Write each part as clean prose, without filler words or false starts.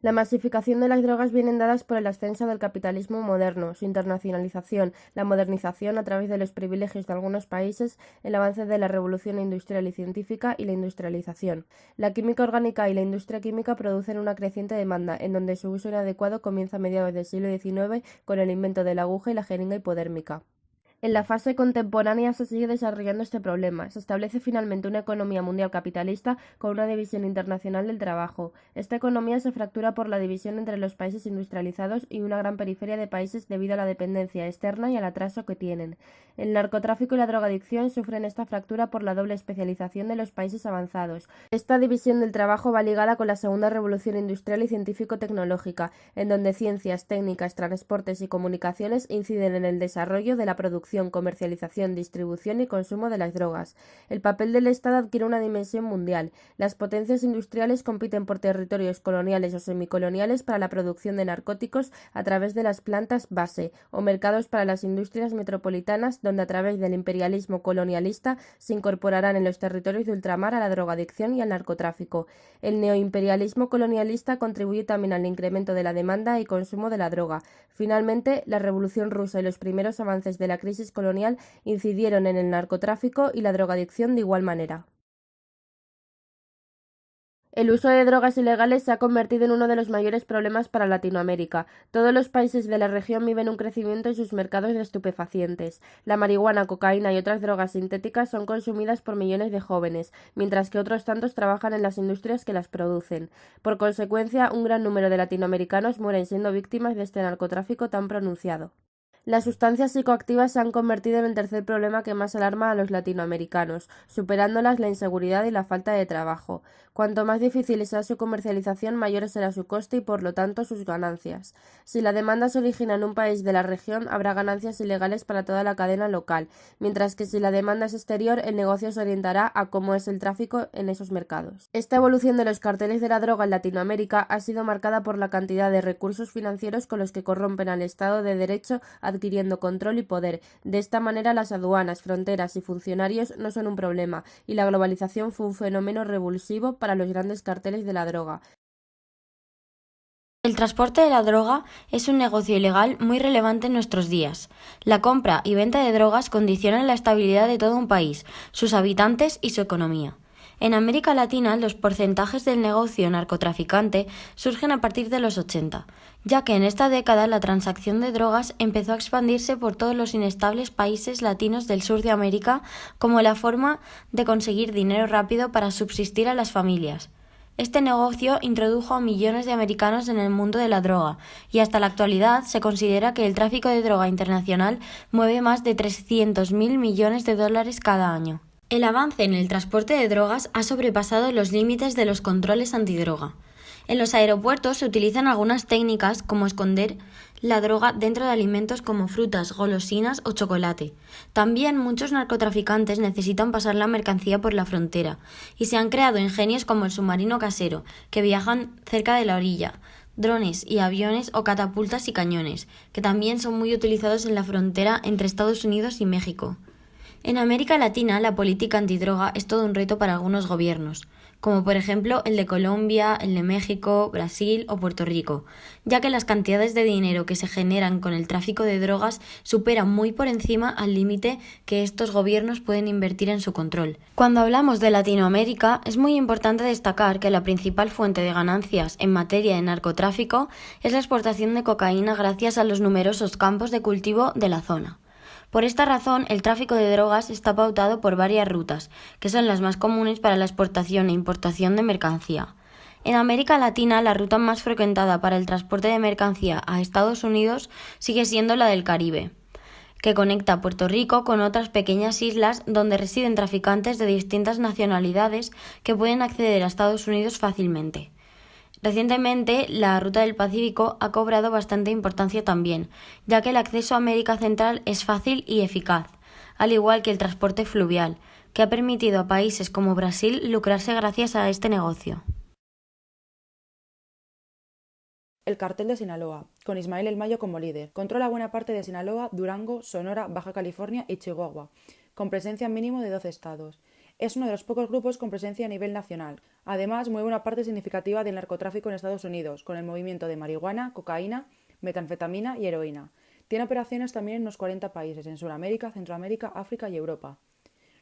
La masificación de las drogas vienen dadas por el ascenso del capitalismo moderno, su internacionalización, la modernización a través de los privilegios de algunos países, el avance de la revolución industrial y científica y la industrialización. La química orgánica y la industria química producen una creciente demanda, en donde su uso inadecuado comienza a mediados del siglo XIX con el invento de la aguja y la jeringa hipodérmica. En la fase contemporánea se sigue desarrollando este problema. Se establece finalmente una economía mundial capitalista con una división internacional del trabajo. Esta economía se fractura por la división entre los países industrializados y una gran periferia de países debido a la dependencia externa y al atraso que tienen. El narcotráfico y la drogadicción sufren esta fractura por la doble especialización de los países avanzados. Esta división del trabajo va ligada con la segunda revolución industrial y científico-tecnológica, en donde ciencias, técnicas, transportes y comunicaciones inciden en el desarrollo de la producción, comercialización, distribución y consumo de las drogas. El papel del Estado adquiere una dimensión mundial. Las potencias industriales compiten por territorios coloniales o semicoloniales para la producción de narcóticos a través de las plantas base, o mercados para las industrias metropolitanas, donde a través del imperialismo colonialista se incorporarán en los territorios de ultramar a la drogadicción y al narcotráfico. El neoimperialismo colonialista contribuye también al incremento de la demanda y consumo de la droga. Finalmente, la Revolución Rusa y los primeros avances de la crisis colonial incidieron en el narcotráfico y la drogadicción de igual manera. El uso de drogas ilegales se ha convertido en uno de los mayores problemas para Latinoamérica. Todos los países de la región viven un crecimiento en sus mercados de estupefacientes. La marihuana, cocaína y otras drogas sintéticas son consumidas por millones de jóvenes, mientras que otros tantos trabajan en las industrias que las producen. Por consecuencia, un gran número de latinoamericanos mueren siendo víctimas de este narcotráfico tan pronunciado. Las sustancias psicoactivas se han convertido en el tercer problema que más alarma a los latinoamericanos, superándolas la inseguridad y la falta de trabajo. Cuanto más difícil sea su comercialización, mayor será su coste y por lo tanto sus ganancias. Si la demanda se origina en un país de la región, habrá ganancias ilegales para toda la cadena local, mientras que si la demanda es exterior, el negocio se orientará a cómo es el tráfico en esos mercados. Esta evolución de los carteles de la droga en Latinoamérica ha sido marcada por la cantidad de recursos financieros con los que corrompen al Estado de Derecho adquiriendo control y poder. De esta manera las aduanas, fronteras y funcionarios no son un problema, y la globalización fue un fenómeno revulsivo para los grandes carteles de la droga. El transporte de la droga es un negocio ilegal muy relevante en nuestros días. La compra y venta de drogas condicionan la estabilidad de todo un país, sus habitantes y su economía. En América Latina, los porcentajes del negocio narcotraficante surgen a partir de los 80, ya que en esta década la transacción de drogas empezó a expandirse por todos los inestables países latinos del sur de América como la forma de conseguir dinero rápido para subsistir a las familias. Este negocio introdujo a millones de americanos en el mundo de la droga y hasta la actualidad se considera que el tráfico de droga internacional mueve más de 300.000 millones de dólares cada año. El avance en el transporte de drogas ha sobrepasado los límites de los controles antidroga. En los aeropuertos se utilizan algunas técnicas como esconder la droga dentro de alimentos como frutas, golosinas o chocolate. También muchos narcotraficantes necesitan pasar la mercancía por la frontera y se han creado ingenios como el submarino casero, que viajan cerca de la orilla, drones y aviones o catapultas y cañones, que también son muy utilizados en la frontera entre Estados Unidos y México. En América Latina, la política antidroga es todo un reto para algunos gobiernos, como por ejemplo el de Colombia, el de México, Brasil o Puerto Rico, ya que las cantidades de dinero que se generan con el tráfico de drogas superan muy por encima al límite que estos gobiernos pueden invertir en su control. Cuando hablamos de Latinoamérica, es muy importante destacar que la principal fuente de ganancias en materia de narcotráfico es la exportación de cocaína gracias a los numerosos campos de cultivo de la zona. Por esta razón, el tráfico de drogas está pautado por varias rutas, que son las más comunes para la exportación e importación de mercancía. En América Latina, la ruta más frecuentada para el transporte de mercancía a Estados Unidos sigue siendo la del Caribe, que conecta Puerto Rico con otras pequeñas islas donde residen traficantes de distintas nacionalidades que pueden acceder a Estados Unidos fácilmente. Recientemente, la ruta del Pacífico ha cobrado bastante importancia también, ya que el acceso a América Central es fácil y eficaz, al igual que el transporte fluvial, que ha permitido a países como Brasil lucrarse gracias a este negocio. El cartel de Sinaloa, con Ismael El Mayo como líder, controla buena parte de Sinaloa, Durango, Sonora, Baja California y Chihuahua, con presencia mínimo de 12 estados. Es uno de los pocos grupos con presencia a nivel nacional. Además, mueve una parte significativa del narcotráfico en Estados Unidos, con el movimiento de marihuana, cocaína, metanfetamina y heroína. Tiene operaciones también en unos 40 países, en Sudamérica, Centroamérica, África y Europa.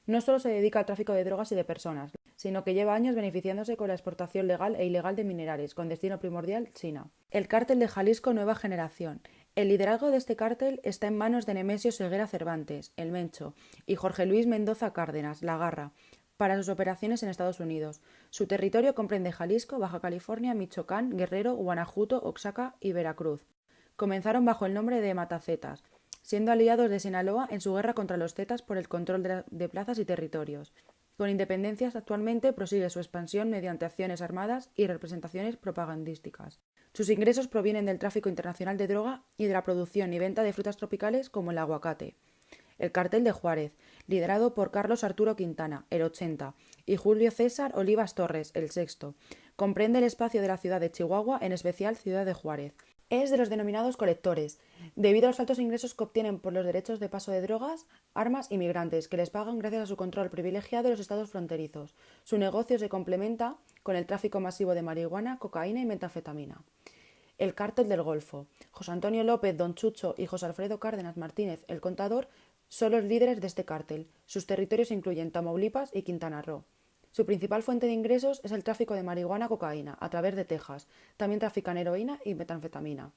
No solo se dedica al tráfico de drogas y de personas, sino que lleva años beneficiándose con la exportación legal e ilegal de minerales, con destino primordial China. El cártel de Jalisco Nueva Generación. El liderazgo de este cártel está en manos de Nemesio Seguera Cervantes, el Mencho, y Jorge Luis Mendoza Cárdenas, la Garra, para sus operaciones en Estados Unidos. Su territorio comprende Jalisco, Baja California, Michoacán, Guerrero, Guanajuato, Oaxaca y Veracruz. Comenzaron bajo el nombre de Matacetas, siendo aliados de Sinaloa en su guerra contra los zetas por el control de plazas y territorios. Con independencias, actualmente prosigue su expansión mediante acciones armadas y representaciones propagandísticas. Sus ingresos provienen del tráfico internacional de droga y de la producción y venta de frutas tropicales como el aguacate. El Cartel de Juárez, liderado por Carlos Arturo Quintana, el 80, y Julio César Olivas Torres, el 6, comprende el espacio de la ciudad de Chihuahua, en especial Ciudad de Juárez. Es de los denominados colectores, debido a los altos ingresos que obtienen por los derechos de paso de drogas, armas y migrantes, que les pagan gracias a su control privilegiado de los estados fronterizos. Su negocio se complementa con el tráfico masivo de marihuana, cocaína y metanfetamina. El Cártel del Golfo. José Antonio López, Don Chucho y José Alfredo Cárdenas Martínez, el Contador, son los líderes de este cártel. Sus territorios incluyen Tamaulipas y Quintana Roo. Su principal fuente de ingresos es el tráfico de marihuana-cocaína, a través de Texas. También trafican heroína y metanfetamina.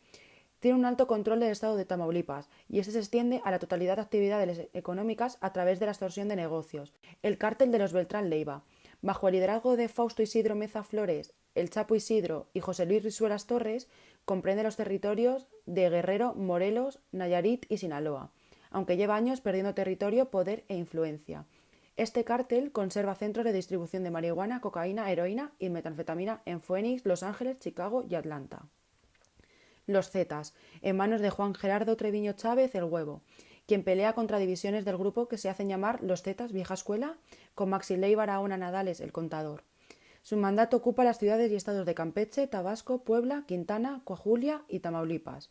Tiene un alto control del estado de Tamaulipas, y este se extiende a la totalidad de actividades económicas a través de la extorsión de negocios. El Cártel de los Beltrán Leiva. Bajo el liderazgo de Fausto Isidro Meza Flores, el Chapo Isidro y José Luis Risuelas Torres, comprende los territorios de Guerrero, Morelos, Nayarit y Sinaloa, aunque lleva años perdiendo territorio, poder e influencia. Este cártel conserva centros de distribución de marihuana, cocaína, heroína y metanfetamina en Phoenix, Los Ángeles, Chicago y Atlanta. Los Zetas, en manos de Juan Gerardo Treviño Chávez, el Huevo, quien pelea contra divisiones del grupo que se hacen llamar Los Zetas Vieja Escuela, con Maxilei Barahona Nadales, el Contador. Su mandato ocupa las ciudades y estados de Campeche, Tabasco, Puebla, Quintana, Coahuila y Tamaulipas.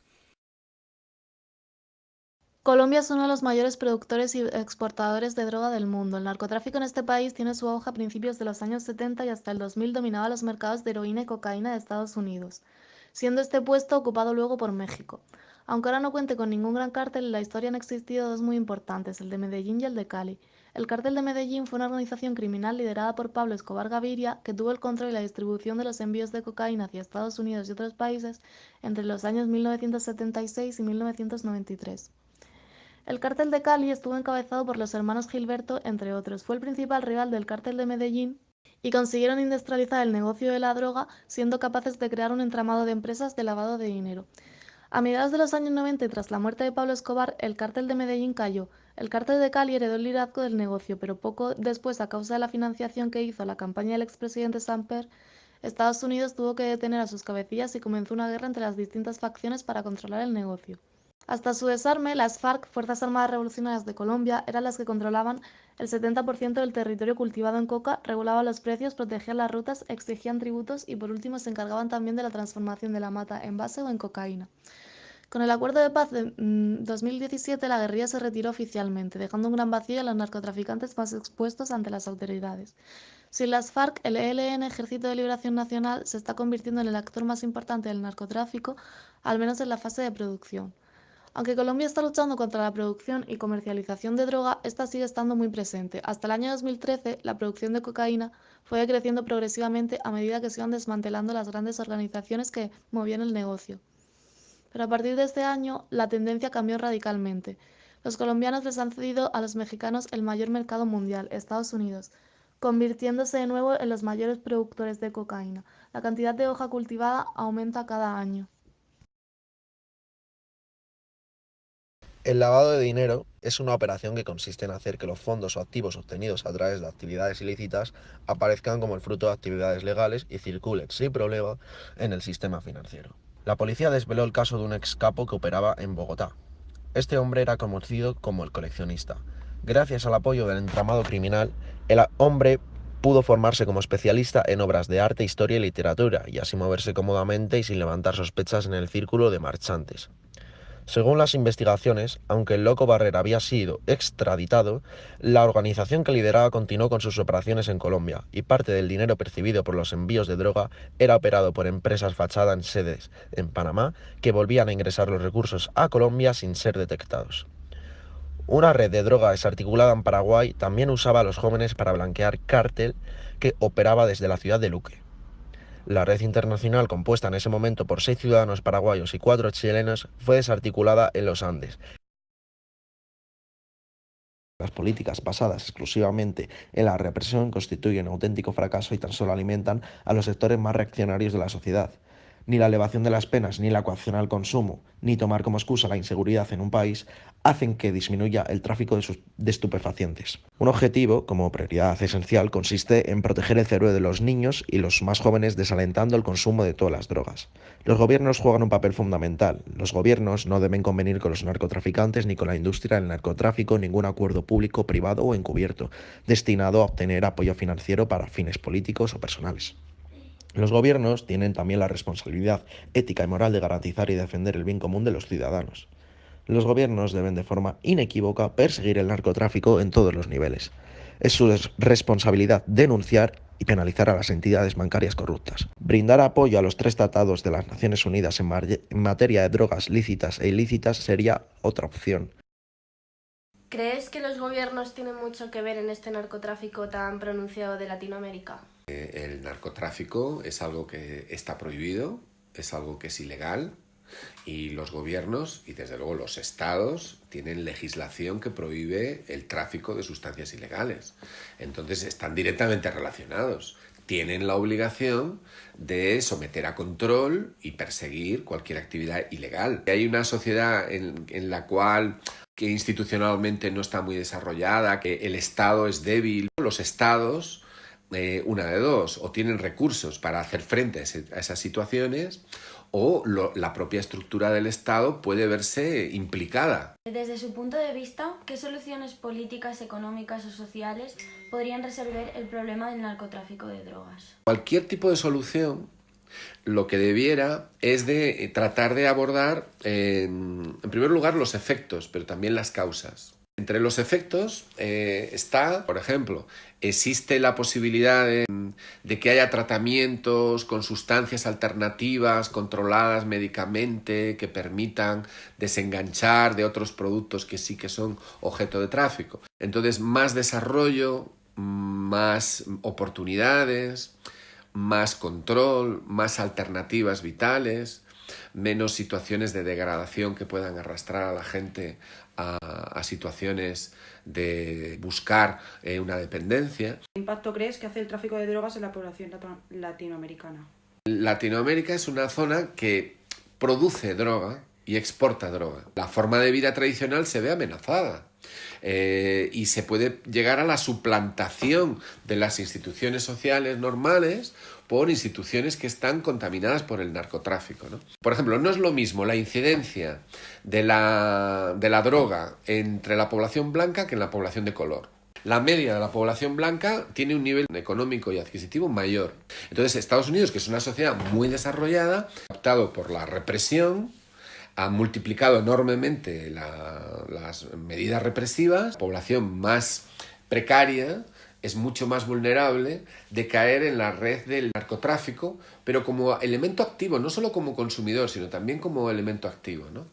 Colombia es uno de los mayores productores y exportadores de droga del mundo. El narcotráfico en este país tiene su auge a principios de los años 70 y hasta el 2000 dominaba los mercados de heroína y cocaína de Estados Unidos, siendo este puesto ocupado luego por México. Aunque ahora no cuente con ningún gran cártel, en la historia han existido dos muy importantes, el de Medellín y el de Cali. El cártel de Medellín fue una organización criminal liderada por Pablo Escobar Gaviria, que tuvo el control y la distribución de los envíos de cocaína hacia Estados Unidos y otros países entre los años 1976 y 1993. El cártel de Cali estuvo encabezado por los hermanos Gilberto, entre otros. Fue el principal rival del cártel de Medellín y consiguieron industrializar el negocio de la droga, siendo capaces de crear un entramado de empresas de lavado de dinero. A mediados de los años 90 y tras la muerte de Pablo Escobar, el cártel de Medellín cayó. El cártel de Cali heredó el liderazgo del negocio, pero poco después, a causa de la financiación que hizo a la campaña del expresidente Samper, Estados Unidos tuvo que detener a sus cabecillas y comenzó una guerra entre las distintas facciones para controlar el negocio. Hasta su desarme, las FARC, Fuerzas Armadas Revolucionarias de Colombia, eran las que controlaban el 70% del territorio cultivado en coca, regulaban los precios, protegían las rutas, exigían tributos y por último se encargaban también de la transformación de la mata en base o en cocaína. Con el acuerdo de paz de 2017, la guerrilla se retiró oficialmente, dejando un gran vacío a los narcotraficantes más expuestos ante las autoridades. Sin las FARC, el ELN, Ejército de Liberación Nacional, se está convirtiendo en el actor más importante del narcotráfico, al menos en la fase de producción. Aunque Colombia está luchando contra la producción y comercialización de droga, esta sigue estando muy presente. Hasta el año 2013, la producción de cocaína fue decreciendo progresivamente a medida que se iban desmantelando las grandes organizaciones que movían el negocio. Pero a partir de este año, la tendencia cambió radicalmente. Los colombianos les han cedido a los mexicanos el mayor mercado mundial, Estados Unidos, convirtiéndose de nuevo en los mayores productores de cocaína. La cantidad de hoja cultivada aumenta cada año. El lavado de dinero es una operación que consiste en hacer que los fondos o activos obtenidos a través de actividades ilícitas aparezcan como el fruto de actividades legales y circulen sin problema en el sistema financiero. La policía desveló el caso de un ex capo que operaba en Bogotá. Este hombre era conocido como el coleccionista. Gracias al apoyo del entramado criminal, el hombre pudo formarse como especialista en obras de arte, historia y literatura, y así moverse cómodamente y sin levantar sospechas en el círculo de marchantes. Según las investigaciones, aunque el loco Barrera había sido extraditado, la organización que lideraba continuó con sus operaciones en Colombia y parte del dinero percibido por los envíos de droga era operado por empresas fachada en sedes en Panamá que volvían a ingresar los recursos a Colombia sin ser detectados. Una red de droga desarticulada en Paraguay también usaba a los jóvenes para blanquear cártel que operaba desde la ciudad de Luque. La red internacional, compuesta en ese momento por 6 ciudadanos paraguayos y 4 chilenos, fue desarticulada en los Andes. Las políticas basadas exclusivamente en la represión constituyen un auténtico fracaso y tan solo alimentan a los sectores más reaccionarios de la sociedad. Ni la elevación de las penas, ni la coacción al consumo, ni tomar como excusa la inseguridad en un país hacen que disminuya el tráfico de estupefacientes. Un objetivo, como prioridad esencial, consiste en proteger el cerebro de los niños y los más jóvenes desalentando el consumo de todas las drogas. Los gobiernos juegan un papel fundamental. Los gobiernos no deben convenir con los narcotraficantes ni con la industria del narcotráfico ningún acuerdo público, privado o encubierto, destinado a obtener apoyo financiero para fines políticos o personales. Los gobiernos tienen también la responsabilidad ética y moral de garantizar y defender el bien común de los ciudadanos. Los gobiernos deben de forma inequívoca perseguir el narcotráfico en todos los niveles. Es su responsabilidad denunciar y penalizar a las entidades bancarias corruptas. Brindar apoyo a los 3 tratados de las Naciones Unidas en materia de drogas lícitas e ilícitas sería otra opción. ¿Crees que los gobiernos tienen mucho que ver en este narcotráfico tan pronunciado de Latinoamérica? El narcotráfico es algo que está prohibido, es algo que es ilegal y los gobiernos y desde luego los estados tienen legislación que prohíbe el tráfico de sustancias ilegales. Entonces están directamente relacionados. Tienen la obligación de someter a control y perseguir cualquier actividad ilegal. Hay una sociedad en la cual que institucionalmente no está muy desarrollada, que el Estado es débil. Los estados, una de dos, o tienen recursos para hacer frente a esas situaciones, o la propia estructura del Estado puede verse implicada. Desde su punto de vista, ¿qué soluciones políticas, económicas o sociales podrían resolver el problema del narcotráfico de drogas? Cualquier tipo de solución lo que debiera es de tratar de abordar, en primer lugar, los efectos, pero también las causas. Entre los efectos está, por ejemplo, existe la posibilidad de que haya tratamientos con sustancias alternativas controladas médicamente que permitan desenganchar de otros productos que sí que son objeto de tráfico. Entonces, más desarrollo, más oportunidades, más control, más alternativas vitales, menos situaciones de degradación que puedan arrastrar a la gente a situaciones de buscar una dependencia. ¿Qué impacto crees que hace el tráfico de drogas en la población latinoamericana? Latinoamérica es una zona que produce droga y exporta droga. La forma de vida tradicional se ve amenazada. Y se puede llegar a la suplantación de las instituciones sociales normales por instituciones que están contaminadas por el narcotráfico, ¿no? Por ejemplo, no es lo mismo la incidencia de la droga entre la población blanca que en la población de color. La media de la población blanca tiene un nivel económico y adquisitivo mayor. Entonces, Estados Unidos, que es una sociedad muy desarrollada, optado por la represión, ha multiplicado enormemente las medidas represivas. La población más precaria es mucho más vulnerable de caer en la red del narcotráfico, pero como elemento activo, no solo como consumidor, sino también como elemento activo, ¿no?